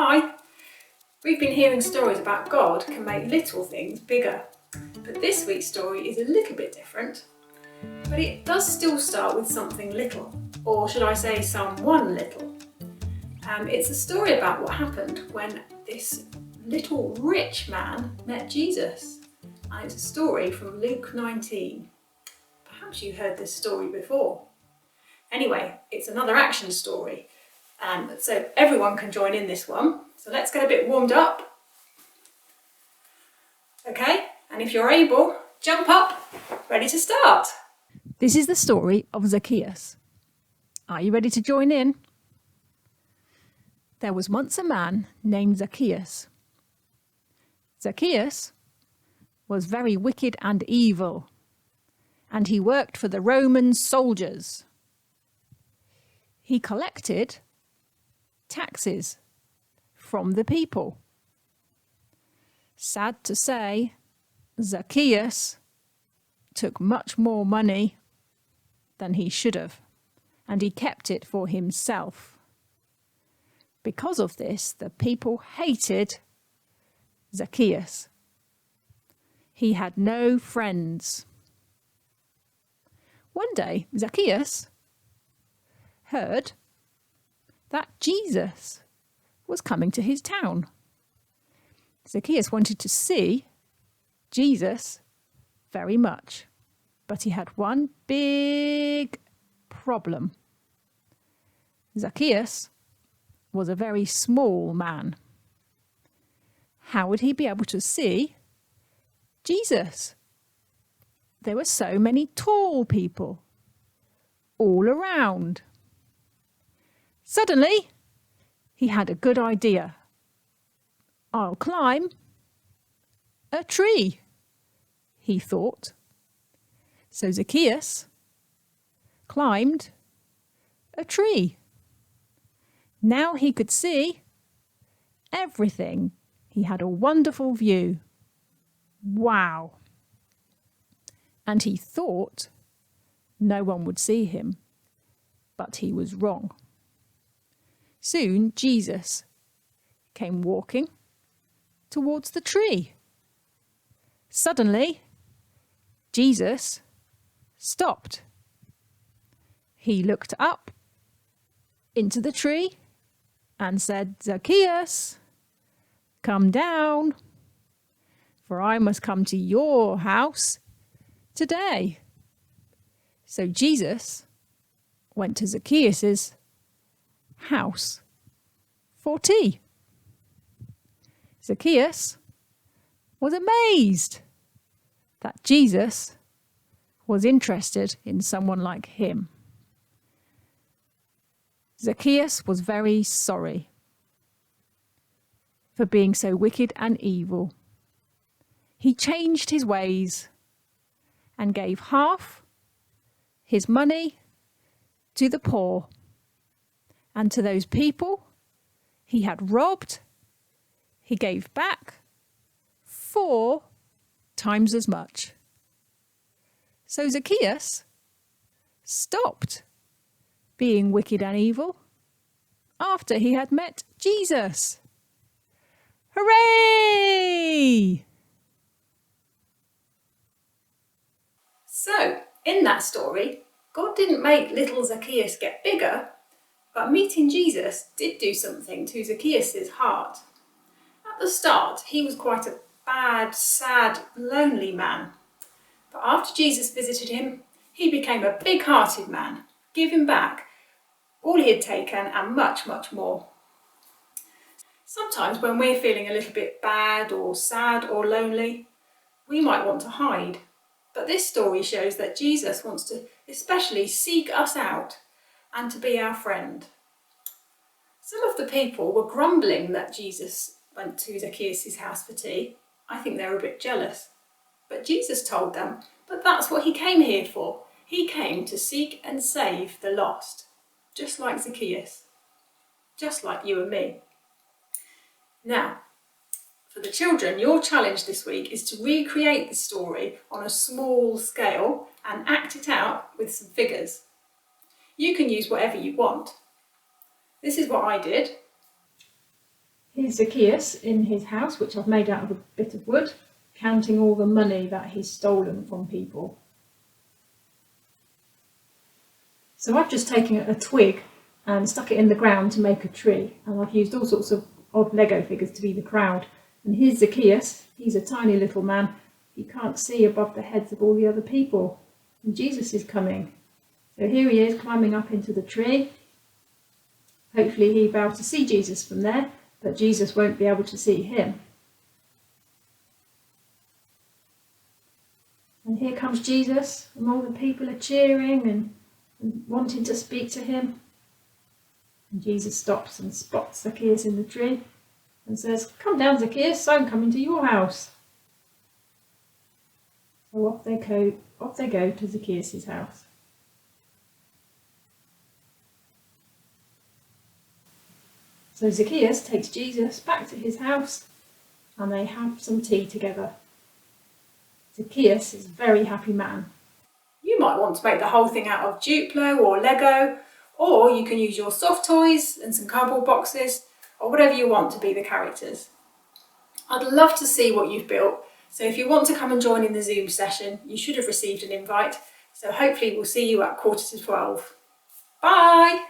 Hi! We've been hearing stories about God can make little things bigger, but this week's story is a little bit different. But it does still start with something little, or should I say someone little. It's a story about what happened when this little rich man met Jesus. And it's a story from Luke 19. Perhaps you heard this story before. Anyway, it's another action story. So everyone can join in this one. So let's get a bit warmed up. Okay, and if you're able, jump up, ready to start. This is the story of Zacchaeus. Are you ready to join in? There was once a man named Zacchaeus. Zacchaeus was very wicked and evil, and he worked for the Roman soldiers. He collected taxes from the people. Sad to say, Zacchaeus took much more money than he should have, and he kept it for himself. Because of this, the people hated Zacchaeus. He had no friends. One day, Zacchaeus heard that Jesus was coming to his town. Zacchaeus wanted to see Jesus very much, but he had one big problem. Zacchaeus was a very small man. How would he be able to see Jesus? There were so many tall people all around. Suddenly, he had a good idea. I'll climb a tree, he thought. So Zacchaeus climbed a tree. Now he could see everything. He had a wonderful view. Wow! And he thought no one would see him, but he was wrong. Soon Jesus came walking towards the tree. Suddenly, Jesus stopped. He looked up into the tree and said, "Zacchaeus, come down, for I must come to your house today." So Jesus went to Zacchaeus' house for tea. Zacchaeus was amazed that Jesus was interested in someone like him. Zacchaeus was very sorry for being so wicked and evil. He changed his ways and gave half his money to the poor, and to those people he had robbed, he gave back 4 times as much. So Zacchaeus stopped being wicked and evil after he had met Jesus. Hooray! So, in that story, God didn't make little Zacchaeus get bigger, but meeting Jesus did do something to Zacchaeus' heart. At the start, he was quite a bad, sad, lonely man. But after Jesus visited him, he became a big-hearted man, giving back all he had taken and much, much more. Sometimes when we're feeling a little bit bad or sad or lonely, we might want to hide. But this story shows that Jesus wants to especially seek us out and to be our friend. Some of the people were grumbling that Jesus went to Zacchaeus' house for tea. I think they were a bit jealous. But Jesus told them, but that's what he came here for. He came to seek and save the lost, just like Zacchaeus, just like you and me. Now, for the children, your challenge this week is to recreate the story on a small scale and act it out with some figures. You can use whatever you want. This is what I did. Here's Zacchaeus in his house, which I've made out of a bit of wood, counting all the money that he's stolen from people. So I've just taken a twig and stuck it in the ground to make a tree, and I've used all sorts of odd Lego figures to be the crowd. And here's Zacchaeus. He's a tiny little man. He can't see above the heads of all the other people. And Jesus is coming. So here he is climbing up into the tree. Hopefully he'll be able to see Jesus from there, but Jesus won't be able to see him. And here comes Jesus, and all the people are cheering and wanting to speak to him. And Jesus stops and spots Zacchaeus in the tree and says, "Come down, Zacchaeus, I'm coming to your house." So off they go to Zacchaeus' house. So Zacchaeus takes Jesus back to his house and they have some tea together. Zacchaeus is a very happy man. You might want to make the whole thing out of Duplo or Lego, or you can use your soft toys and some cardboard boxes, or whatever you want to be the characters. I'd love to see what you've built, so if you want to come and join in the Zoom session, you should have received an invite, so hopefully we'll see you at 11:45. Bye!